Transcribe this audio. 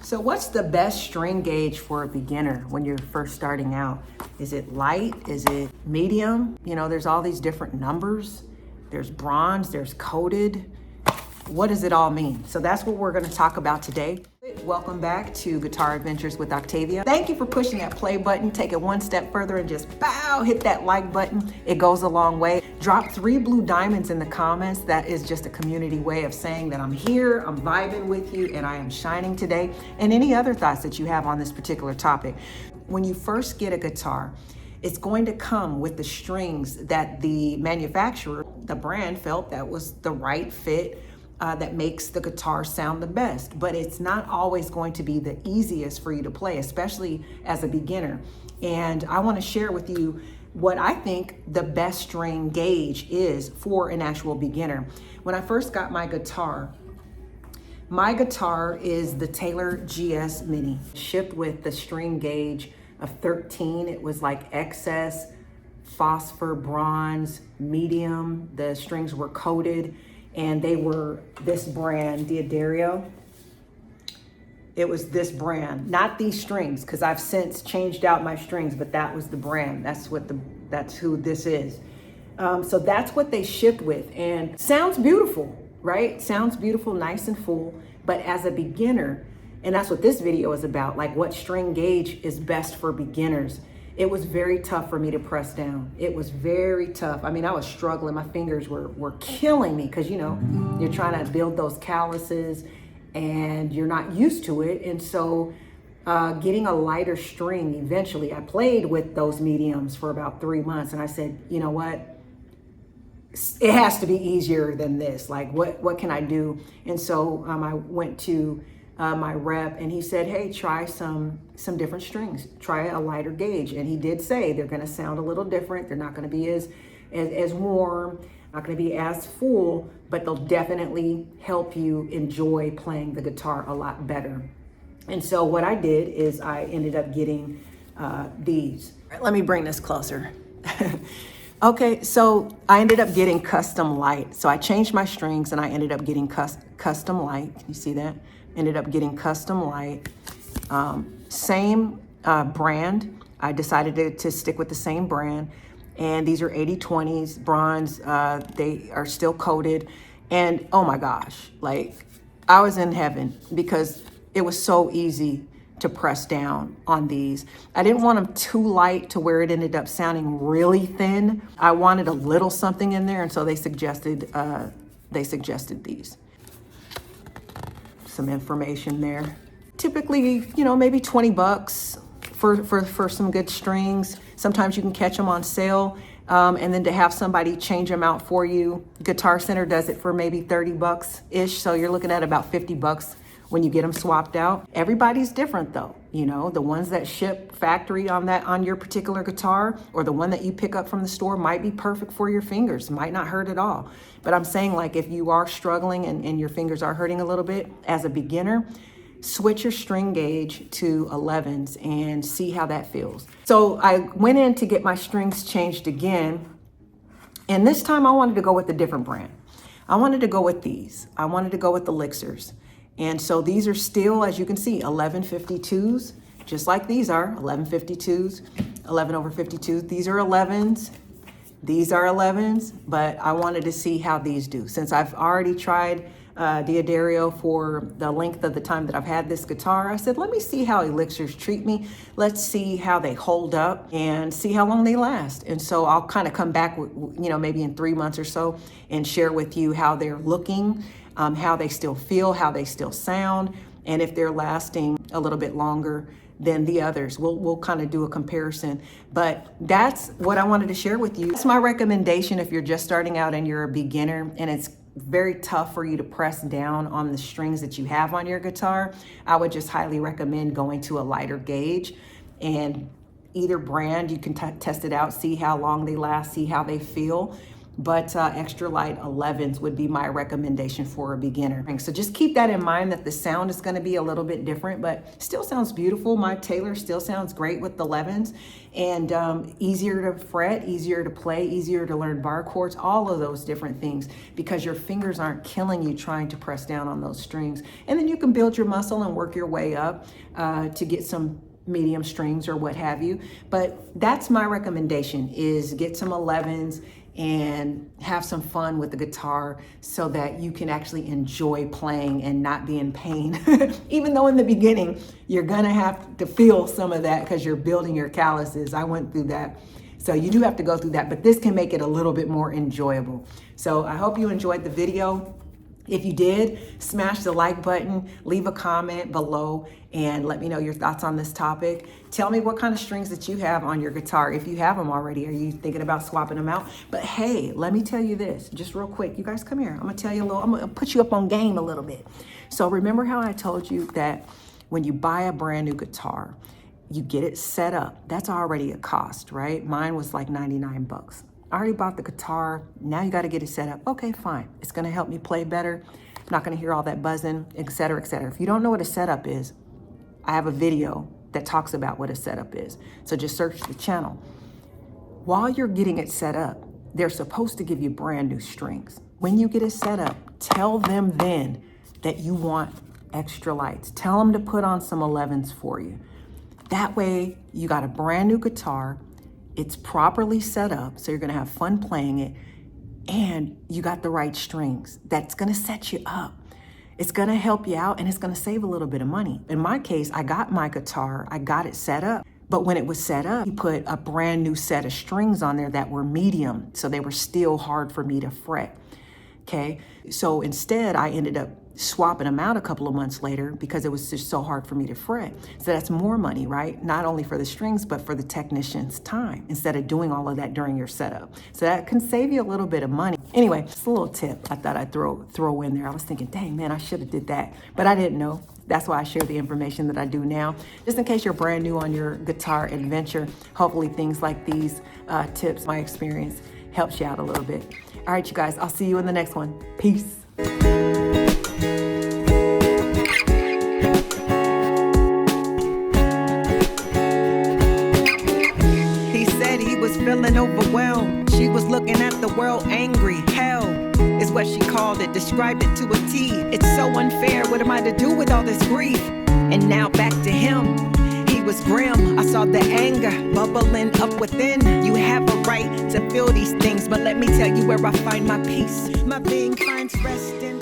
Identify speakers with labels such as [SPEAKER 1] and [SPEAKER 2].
[SPEAKER 1] So what's the best string gauge for a beginner when you're first starting out? Is it light? Is it medium? You know, there's all these different numbers. There's bronze, there's coated. What does it all mean? So that's what we're gonna talk about today. Welcome back to Guitar Adventures with Octavia. Thank you for pushing that play button. Take it one step further and just hit that like button. It goes a long way. Drop 3 blue diamonds in the comments. That is just a community way of saying that I'm here, I'm vibing with you, and I am shining today. And any other thoughts that you have on this particular topic. When you first get a guitar, it's going to come with the strings that the manufacturer, the brand, felt that was the right fit, that makes the guitar sound the best. But it's not always going to be the easiest for you to play, especially as a beginner. And I want to share with you what I think the best string gauge is for an actual beginner. When I first got my guitar is the Taylor GS Mini, shipped with the string gauge of 13. It was like excess, phosphor, bronze, medium. The strings were coated, and they were this brand, D'Addario. It was this brand, not these strings, because I've since changed out my strings, but that was the brand. That's who this is. So that's what they shipped with, and sounds beautiful, right? Sounds beautiful, nice and full. But as a beginner, and that's what this video is about, like what string gauge is best for beginners. It was very tough for me to press down. It was very tough. I mean, I was struggling. My fingers were killing me because, you know, you're trying to build those calluses and you're not used to it. And so getting a lighter string, eventually, I played with those mediums for about 3 months. And I said, you know what? It has to be easier than this. Like, what can I do? And so I went to my rep, and he said, hey, try some different strings. Try a lighter gauge. And he did say they're going to sound a little different. They're not going to be as warm, not going to be as full, but they'll definitely help you enjoy playing the guitar a lot better. And so what I did is I ended up getting these. Let me bring this closer. Okay, so I ended up getting custom light. So I changed my strings and I ended up getting custom light. Can you see that? Ended up getting custom light. Same brand. I decided to stick with the same brand. And these are 80/20s, bronze. They are still coated. And oh my gosh, like I was in heaven because it was so easy to press down on these. I didn't want them too light to where it ended up sounding really thin. I wanted a little something in there, and so they suggested these. Some information there. Typically, you know, maybe 20 bucks for some good strings. Sometimes you can catch them on sale. And then to have somebody change them out for you. Guitar Center does it for maybe 30 bucks-ish. So you're looking at about 50 bucks when you get them swapped out. Everybody's different though. You know, the ones that ship factory on your particular guitar, or the one that you pick up from the store, might be perfect for your fingers, might not hurt at all. But I'm saying, like, if you are struggling and your fingers are hurting a little bit as a beginner, switch your string gauge to 11s and see how that feels. So I went in to get my strings changed again. And this time I wanted to go with a different brand. I wanted to go with these. I wanted to go with the Elixirs. And so these are still, as you can see, 1152s, just like these are, 1152s, 11/52. These are 11s. These are 11s, but I wanted to see how these do. Since I've already tried D'Addario for the length of the time that I've had this guitar, I said, let me see how Elixirs treat me. Let's see how they hold up and see how long they last. And so I'll kind of come back, you know, maybe in 3 months or so and share with you how they're looking, how they still feel, how they still sound, and if they're lasting a little bit longer than the others. We'll kind of do a comparison, but that's what I wanted to share with you. It's my recommendation if you're just starting out and you're a beginner and it's very tough for you to press down on the strings that you have on your guitar. I would just highly recommend going to a lighter gauge, and either brand, you can test it out, see how long they last, see how they feel. but extra light 11s would be my recommendation for a beginner. So just keep that in mind, that the sound is going to be a little bit different, but still sounds beautiful. My Taylor still sounds great with the 11s, and easier to fret, easier to play, easier to learn bar chords, all of those different things, because your fingers aren't killing you trying to press down on those strings. And then you can build your muscle and work your way up to get some medium strings or what have you. But that's my recommendation, is get some 11s and have some fun with the guitar so that you can actually enjoy playing and not be in pain. Even though in the beginning, you're gonna have to feel some of that because you're building your calluses. I went through that. So you do have to go through that, but this can make it a little bit more enjoyable. So I hope you enjoyed the video. If you did, smash the like button, leave a comment below, and let me know your thoughts on this topic. Tell me what kind of strings that you have on your guitar. If you have them already, are you thinking about swapping them out? But hey, let me tell you this, just real quick. You guys come here. I'm gonna tell you a little, I'm gonna put you up on game a little bit. So remember how I told you that when you buy a brand new guitar, you get it set up. That's already a cost, right? Mine was like 99 bucks. I already bought the guitar. Now you got to get it set up. Okay, fine. It's going to help me play better. I'm not going to hear all that buzzing, et cetera, et cetera. If you don't know what a setup is, I have a video that talks about what a setup is. So just search the channel. While you're getting it set up, they're supposed to give you brand new strings. When you get it set up, tell them then that you want extra lights. Tell them to put on some 11s for you. That way you got a brand new guitar. It's properly set up, so you're gonna have fun playing it, and you got the right strings. That's gonna set you up. It's gonna help you out, and it's gonna save a little bit of money. In my case, I got my guitar, I got it set up, but when it was set up, you put a brand new set of strings on there that were medium, so they were still hard for me to fret, okay? So instead, I ended up swapping them out a couple of months later because it was just so hard for me to fret. So that's more money, right? Not only for the strings, but for the technician's time, instead of doing all of that during your setup. So that can save you a little bit of money. Anyway, just a little tip I thought I'd throw in there. I was thinking, dang man, I should have did that, but I didn't know. That's why I share the information that I do now, just in case you're brand new on your guitar adventure. Hopefully things like these tips, my experience, helps you out a little bit. All right, you guys, I'll see you in the next one. Peace.
[SPEAKER 2] Feeling overwhelmed, she was looking at the world angry. Hell is what she called it, described it to a T. It's so unfair, what am I to do with all this grief? And now back to him, he was grim. I saw the anger bubbling up within. You have a right to feel these things, but let me tell you where I find my peace. My being finds rest in